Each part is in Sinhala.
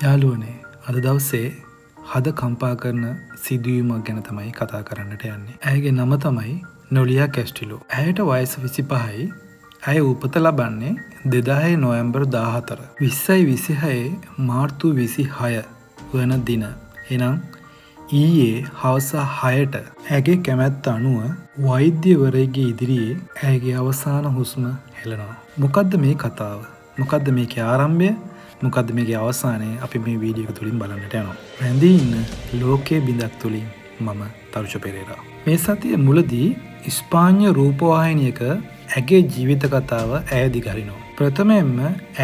යාළුවනේ අද දවසේ හද කම්පා කරන සිදුවීමක් ගැන තමයි කතා කරන්නට යන්නේ. ඇයගේ නම තමයි නොලියා කැස්ටිලෝ. ඇයට වයස 25යි. ඇය උපත ලබන්නේ 2000 නොවැම්බර් 14. 2026 මාර්තු 26 වන දින. එනම් ඊයේ හවස 6ට ඇගේ කැමැත්ත අනුව වෛද්‍යවරයෙකුගේ ඉදිරියේ ඇයගේ අවසාන හුස්ම හෙළනවා. මොකද්ද මේ කතාව? මොකද්ද මේකේ ආරම්භය? මොකද්ද මේකේ අවසානය? අපි මේ වීඩියෝ එක තුලින් බලන්නට යනවා. රැඳී ඉන්න ලෝකයේ බිඳක් තුලින් මම තරුෂ පෙරේරා. මේ සතියේ මුලදී ස්පාඤ්ඤ රූපවාහිනියක ඇගේ ජීවිත කතාව ඇය දිගහරිනවා. ප්‍රථමයෙන්ම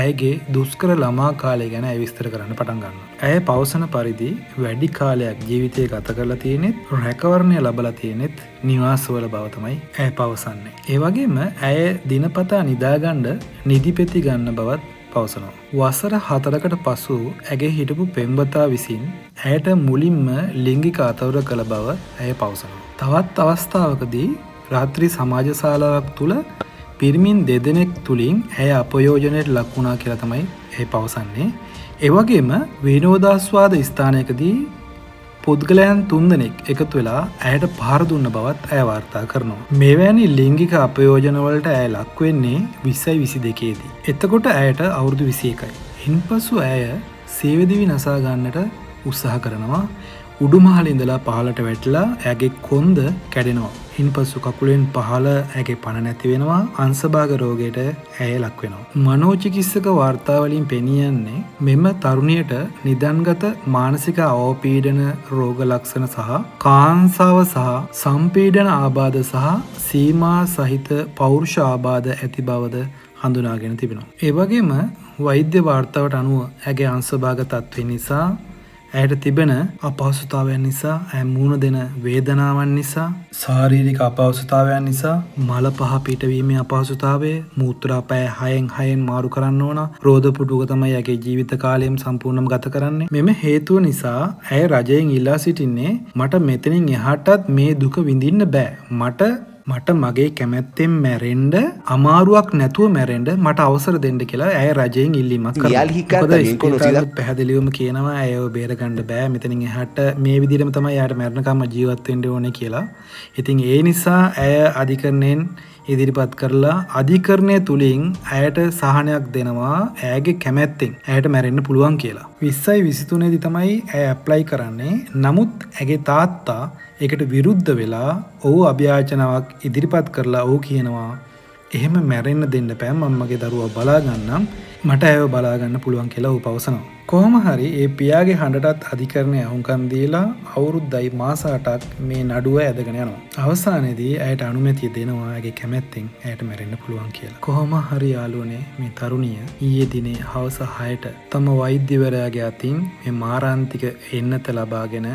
ඇයගේ දුෂ්කර ළමා කාලය ගැන ඇය විස්තර කරන්න පටන් ගන්නවා. ඇය පවසන පරිදි වැඩි කාලයක් ජීවිතය ගත කරලා තියෙනෙත් රැකවරණය ලැබලා තියෙනෙත් නිවාසවල බව තමයි ඇය පවසන්නේ. ඒ වගේම ඇය දිනපතා නිදාගන්න නිදිපෙති ගන්න බවත් පවසනවා. වසර 4කට පසු ඇගේ හිටපු පෙම්වතා විසින් ඇයට මුලින්ම ලිංගික අතවර කළ බව ඇය පවසනවා. තවත් අවස්ථාවකදී රාත්‍රී සමාජ ශාලාවක් තුල පිරිමින් දෙදෙනෙක් තුලින් ඇය අපයෝජනයට ලක් වුණා කියලා තමයි ඇය පවසන්නේ. ඒ වගේම විනෝදාස්වාද ස්ථානයකදී පුද්ගලයන් 3 දෙනෙක් එකතු වෙලා ඇයට පහර දුන්න බවත් ඇය වාර්තා කරනවා. මෙවැනි ලිංගික අපයෝජන වලට ඇය ලක් වෙන්නේ 20යි 22 දී. එතකොට ඇයට අවුරුදු 21යි. ඉන්පසු ඇය සේවදිවි නසා ගන්නට උත්සාහ කරනවා. උඩුමහල ඉඳලා පහළට වැටිලා ඇගේ කොන්ද කැඩෙනවා. ඉන්පසු කකුලෙන් පහළ ඇගේ පණ නැති වෙනවා. අංශභාග රෝගයට ඇය ලක් වෙනවා. මනෝචිකිත්සක වාර්තාවලින් පෙනී යන්නේ මෙම තරුණියට නිදන්ගත මානසික අවපීඩන රෝග ලක්ෂණ සහ කාංසාව සහ සම්පීඩන ආබාධ සහ සීමා සහිත පෞරුෂ ආබාධ ඇති බවද හඳුනාගෙන තිබෙනවා. ඒ වගේම වෛද්‍ය වාර්තාවට අනුව ඇගේ අංශභාග තත්ත්වය නිසා ඇයට තිබෙන අපහසුතාවයන් නිසා ඇය මුහුණ දෙන වේදනාවන් නිසා ශාරීරික අපහසුතාවයන් නිසා මල පහ පිටවීමේ අපහසුතාවය මූත්‍රා පැය 6න් මාරු කරන්න ඕන රෝද පුටුවක තමයි ඇගේ ජීවිත කාලයම සම්පූර්ණයෙන්ම ගත කරන්නේ. මෙම හේතුව නිසා ඇය රජයෙන් ඉල්ලා සිටින්නේ මට මෙතනින් එහාටත් මේ දුක විඳින්න බෑ. මට මගේ කැමැත්තෙන් මැරෙන්න අමාරුවක් නැතුව මැරෙන්න මට අවසර දෙන්න කියලා ඇය රජයෙන් ඉල්ලීමක් කරනවා. පැහැදිලිවම කියනවා ඇයව බේරගන්න බෑ. මෙතනින් එහාට මේ විදිහටම තමයි යාට මරණකම්ම ජීවත් වෙන්න ඕනේ කියලා. ඉතින් ඒ නිසා ඇය අධිකරණයෙන් ඉදිරිපත් කරලා අධිකරණය තුලින් ඇයට සහනයක් දෙනවා ඇයගේ කැමැත්තෙන් ඇයට මැරෙන්න පුළුවන් කියලා. 20යි 23 දී තමයි ඇය ඇප්ලයි කරන්නේ. නමුත් ඇගේ තාත්තා ඒකට විරුද්ධ වෙලා ඔහු අභියාචනාවක් ඉදිරිපත් කරලා ඔහු කියනවා එහෙම මැරෙන්න දෙන්න බෑ මම මගේ දරුවා බලා ගන්නම් මට ඇයව බලා ගන්න පුළුවන් කියලා ඔහු පවසනවා. කොහොම හරි ඒ පියාගේ හඬටත් අධිකරණය අහුම්කම් දීලා අවුරුද්දයි මාස 8ක් මේ නඩුව ඇදගෙන යනවා. අවසානයේදී ඇයට අනුමැතිය දෙනවා ඇගේ කැමැත්තෙන් ඇයට මැරෙන්න පුළුවන් කියලා. කොහොම හරි යාළුවනේ මේ තරුණිය ඊයේ දිනේ හවස 6ට තම වෛද්‍යවරයාගේ අතින් මේ මාරාන්තික එන්නත ලබාගෙන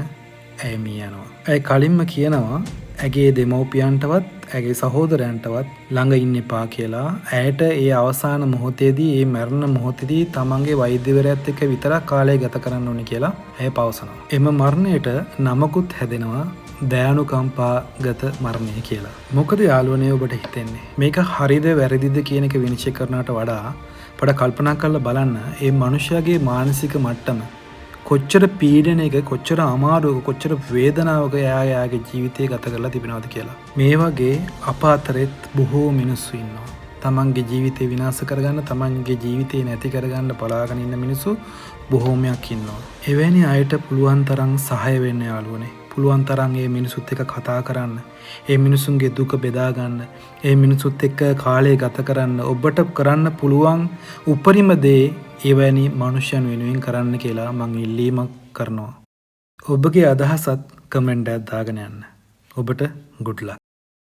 ඇය මිය යනවා. ඇය කලින්ම කියනවා ඇගේ දෙමව්පියන්ටවත් ඇගේ සහෝදරයන්ටවත් ළඟ ඉන්න එපා කියලා. ඇයට ඒ අවසාන මොහොතේදී ඒ මරණ මොහොතේදී තමන්ගේ වෛද්‍යවරයාත් එක්ක විතරක් කාලය ගත කරන්න ඕනේ කියලා ඇය පවසනවා. එම මරණයට නමකුත් හැදෙනවා දයානුකම්පාගත මරණය කියලා. මොකද යාළුවනේ ඔබට හිතෙන්නේ මේක හරිද වැරදිද කියන එක විනිශ්චය කරනවට වඩා පොඩ කල්පනා කරලා බලන්න මේ මිනිහයාගේ මානසික මට්ටම කොච්චර පීඩනයක කොච්චර අමාරුවක කොච්චර වේදනාවක එයාගේ ජීවිතය ගත කරලා තිබෙනවද කියලා. මේ වගේ අප අතරෙත් බොහෝ මිනිස්සු ඉන්නවා. තමන්ගේ ජීවිතේ විනාශ කරගන්න තමන්ගේ ජීවිතේ නැති කරගන්න බලාගෙන ඉන්න මිනිස්සු බොහෝමයක් ඉන්නවා. එවැනි අයට පුළුවන් තරම් සහාය වෙන්න යාළුවනේ. පුළුවන් තරම් මේ මිනිසුත් එක්ක කතා කරන්න. මේ මිනිසුන්ගේ දුක බෙදා ගන්න. මේ මිනිසුත් එක්ක කාලය ගත කරන්න. ඔබට කරන්න පුළුවන් උපරිම දේ එවැනි මනුෂ්‍යයන් වෙනුවෙන් කරන්න කියලා මං ඉල්ලීමක් කරනවා. ඔබගේ අදහසත් කමෙන්ට් එකක් දාගෙන යන්න. ඔබට good luck.